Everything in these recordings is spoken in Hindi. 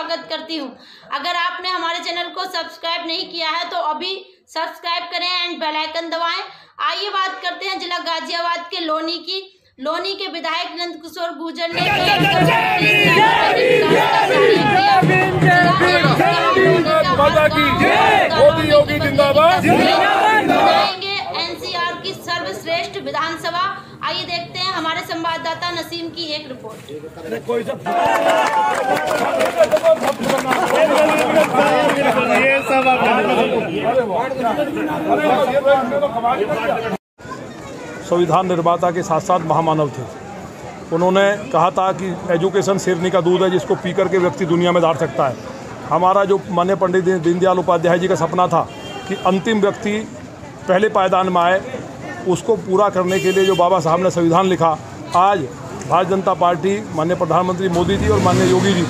स्वागत करती हूं। अगर आपने हमारे चैनल को सब्सक्राइब नहीं किया है तो अभी सब्सक्राइब करें एंड बेल आइकन दबाएं। आइए बात करते हैं जिला गाजियाबाद के लोनी की। लोनी के विधायक नंदकिशोर गुर्जर ने एनसीआर की सर्वश्रेष्ठ विधानसभा। आइए देखते हैं हमारे संवाददाता नसीम की एक रिपोर्ट। संविधान निर्माता के साथ साथ महामानव थे। उन्होंने कहा था कि एजुकेशन शेरनी का दूध है जिसको पी करके व्यक्ति दुनिया में धार सकता है। हमारा जो माननीय पंडित दीनदयाल उपाध्याय जी का सपना था कि अंतिम व्यक्ति पहले पायदान में आए, उसको पूरा करने के लिए जो बाबा साहब ने संविधान लिखा, आज भारतीय जनता पार्टी माननीय प्रधानमंत्री मोदी जी और माननीय योगी जी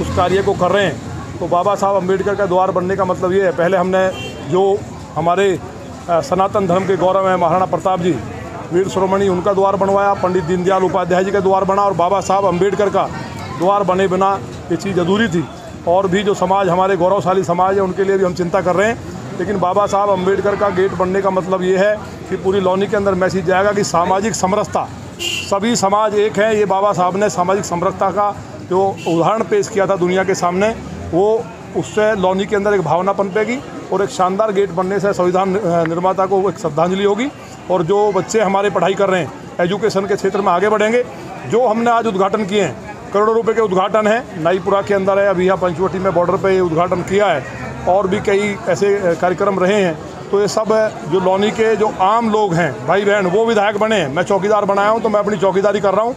उस कार्य को कर रहे हैं। तो बाबा साहब अम्बेडकर का द्वार बनने का मतलब ये है, पहले हमने जो हमारे सनातन धर्म के गौरव हैं महाराणा प्रताप जी वीर शिरोमणि, उनका द्वार बनवाया, पंडित दीनदयाल उपाध्याय जी का द्वार बना, और बाबा साहब अम्बेडकर का द्वार बने बिना ये चीज़ अधूरी थी। और भी जो समाज हमारे गौरवशाली समाज है उनके लिए भी हम चिंता कर रहे हैं। लेकिन बाबा साहब अम्बेडकर का गेट बनने का मतलब ये है कि पूरी लोनी के अंदर मैसेज जाएगा कि सामाजिक समरसता, सभी समाज एक है। ये बाबा साहब ने सामाजिक समरसता का जो उदाहरण पेश किया था दुनिया के सामने, वो उससे लोनी के अंदर एक भावना पनपेगी और एक शानदार गेट बनने से संविधान निर्माता को एक श्रद्धांजलि होगी। और जो बच्चे हमारे पढ़ाई कर रहे हैं एजुकेशन के क्षेत्र में आगे बढ़ेंगे। जो हमने आज उद्घाटन किए हैं, करोड़ों रुपए के उद्घाटन है, नाईपुरा के अंदर है, अभी यहाँ पंचवटी में बॉर्डर पे उद्घाटन किया है, और भी कई ऐसे कार्यक्रम रहे हैं। तो ये सब जो लोनी के जो आम लोग हैं भाई बहन वो विधायक बने हैं। मैं चौकीदार बनाया हूँ तो मैं अपनी चौकीदारी कर रहा हूँ।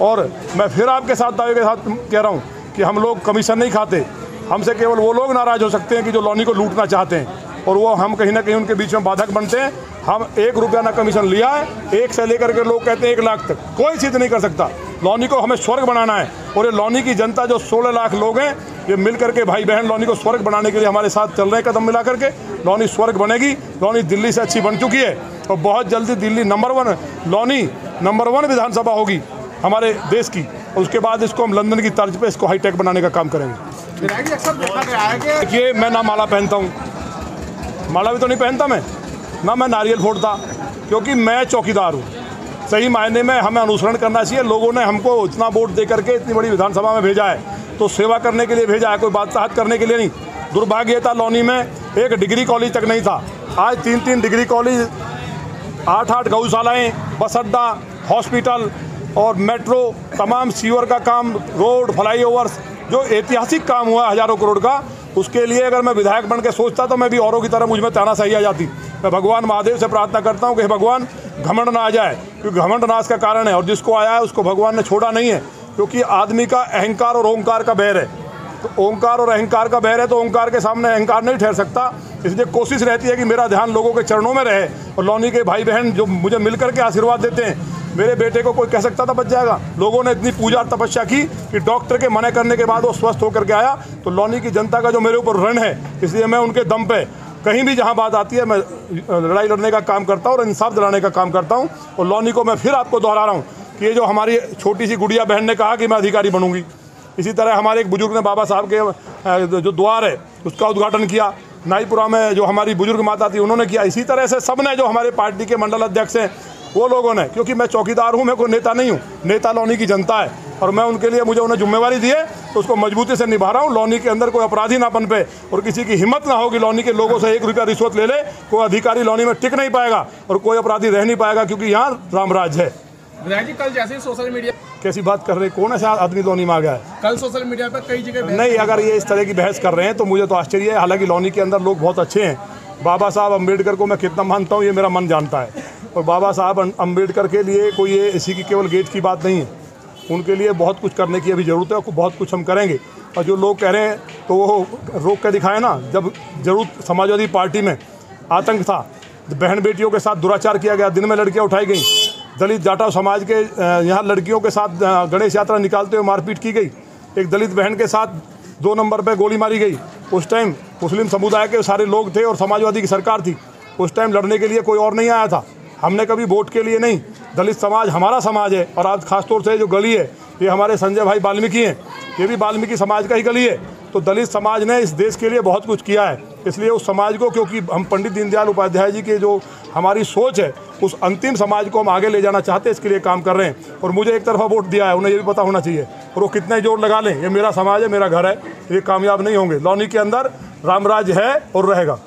और मैं फिर आपके साथ दावे के साथ कह रहा हूँ कि हम लोग कमीशन नहीं खाते। हमसे केवल वो लोग नाराज़ हो सकते हैं कि जो लोनी को लूटना चाहते हैं, और वो हम कहीं ना कहीं उनके बीच में बाधक बनते हैं। हम 1 रुपया ना कमीशन लिया है, 1 से लेकर के लोग कहते हैं 1 लाख तक, कोई चीज़ नहीं कर सकता। लोनी को हमें स्वर्ग बनाना है, और ये लोनी की जनता जो 16 लाख लोग हैं, ये मिल करके भाई बहन लोनी को स्वर्ग बनाने के लिए हमारे साथ चल रहे हैं कदम मिला करके। लोनी स्वर्ग बनेगी। लोनी दिल्ली से अच्छी बन चुकी है और बहुत जल्दी दिल्ली नंबर 1 लोनी नंबर 1 विधानसभा होगी हमारे देश की। और उसके बाद इसको हम लंदन की तर्ज पे इसको हाईटेक बनाने का काम करेंगे। देखिए, मैं ना माला पहनता हूँ, माला भी तो नहीं पहनता मैं, ना मैं नारियल फोड़ता, क्योंकि मैं चौकीदार हूँ। सही मायने में हमें अनुसरण करना चाहिए। लोगों ने हमको इतना वोट दे करके इतनी बड़ी विधानसभा में भेजा है, तो सेवा करने के लिए भेजा है, कोई बादशाहत करने के लिए नहीं। दुर्भाग्य था लोनी में एक डिग्री कॉलेज तक नहीं था, आज 3-3 डिग्री कॉलेज, 8-8 गौशालाएँ, बस अड्डा, हॉस्पिटल और मेट्रो, तमाम सीवर का काम, रोड, फ्लाईओवर्स, जो ऐतिहासिक काम हुआ हज़ारों करोड़ का, उसके लिए अगर मैं विधायक बन के सोचता तो मैं भी औरों की तरह मुझ में तानाशाही आ जाती। मैं भगवान महादेव से प्रार्थना करता हूँ कि भगवान घमंड ना आ जाए, क्योंकि घमंड नाश का कारण है, और जिसको आया है उसको भगवान ने छोड़ा नहीं है। क्योंकि आदमी का अहंकार और ओंकार का बैर है, तो ओंकार और अहंकार का बैर है, तो ओंकार के सामने अहंकार नहीं ठहर सकता। इसलिए कोशिश रहती है कि मेरा ध्यान लोगों के चरणों में रहे, और लोनी के भाई बहन जो मुझे मिल करके आशीर्वाद देते हैं। मेरे बेटे को कोई कह सकता था बच जाएगा, लोगों ने इतनी पूजा और तपस्या की कि डॉक्टर के मना करने के बाद वो स्वस्थ होकर के आया। तो लोनी की जनता का जो मेरे ऊपर ऋण है, इसलिए मैं उनके दम पे कहीं भी जहां बात आती है मैं लड़ाई लड़ने का काम करता हूं और इंसाफ दिलाने का काम करता हूं। और लोनी को मैं फिर आपको दोहरा रहा हूं कि ये जो हमारी छोटी सी गुड़िया बहन ने कहा कि मैं अधिकारी बनूंगी, इसी तरह हमारे एक बुजुर्ग ने बाबा साहब के जो द्वार है उसका उद्घाटन किया। नाईपुरा में जो हमारी बुजुर्ग माता थी उन्होंने किया। इसी तरह से सब ने, जो हमारे पार्टी के मंडल अध्यक्ष हैं वो लोगों ने, क्योंकि मैं चौकीदार हूं, मैं कोई नेता नहीं हूं, नेता लोनी की जनता है, और मैं उनके लिए, मुझे उन्हें जिम्मेवारी दी है तो उसको मजबूती से निभा रहा हूं। लोनी के अंदर कोई अपराधी ना पनपे और किसी की हिम्मत ना हो कि लोनी के लोगों से 1 रुपया रिश्वत ले ले। कोई अधिकारी लोनी में टिक नहीं पाएगा और कोई अपराधी रह नहीं पाएगा, क्योंकि यहाँ रामराज है। विधायक जी, कल जैसे सोशल मीडिया, कैसी बात कर रहे हैं, कौन ऐसा आदमी लोनी में आ गया है? कल सोशल मीडिया पर कई जगह नहीं, अगर ये इस तरह की बहस कर रहे हैं तो मुझे तो आश्चर्य है। हालांकि लोनी के अंदर लोग बहुत अच्छे हैं। बाबा साहब अम्बेडकर को मैं कितना मानता हूँ ये मेरा मन जानता है, और बाबा साहब अम्बेडकर के लिए कोई ये इसी की केवल गेट की बात नहीं है, उनके लिए बहुत कुछ करने की अभी ज़रूरत है, और बहुत कुछ हम करेंगे। और जो लोग कह रहे हैं तो वो रोक के दिखाए ना। जब जरूर समाजवादी पार्टी में आतंक था, बहन बेटियों के साथ दुराचार किया गया, दिन में लड़कियाँ उठाई गई, दलित जाटा समाज के यहाँ लड़कियों के साथ गणेश यात्रा निकालते हुए मारपीट की गई, एक दलित बहन के साथ 2 नंबर पे गोली मारी गई। उस टाइम मुस्लिम समुदाय के सारे लोग थे और समाजवादी की सरकार थी। उस टाइम लड़ने के लिए कोई और नहीं आया था। हमने कभी वोट के लिए नहीं, दलित समाज हमारा समाज है। और आज खासतौर से जो गली है ये हमारे संजय भाई वाल्मीकि हैं, ये भी वाल्मीकि समाज का ही गली है। तो दलित समाज ने इस देश के लिए बहुत कुछ किया है, इसलिए उस समाज को, क्योंकि हम पंडित दीनदयाल उपाध्याय जी के जो हमारी सोच है उस अंतिम समाज को हम आगे ले जाना चाहते हैं, इसके लिए काम कर रहे हैं। और मुझे एक तरफा वोट दिया है, उन्हें ये भी पता होना चाहिए, और वो कितने जोर लगा लें, ये मेरा समाज है, मेरा घर है, ये कामयाब नहीं होंगे। लौनी के अंदर रामराज है और रहेगा।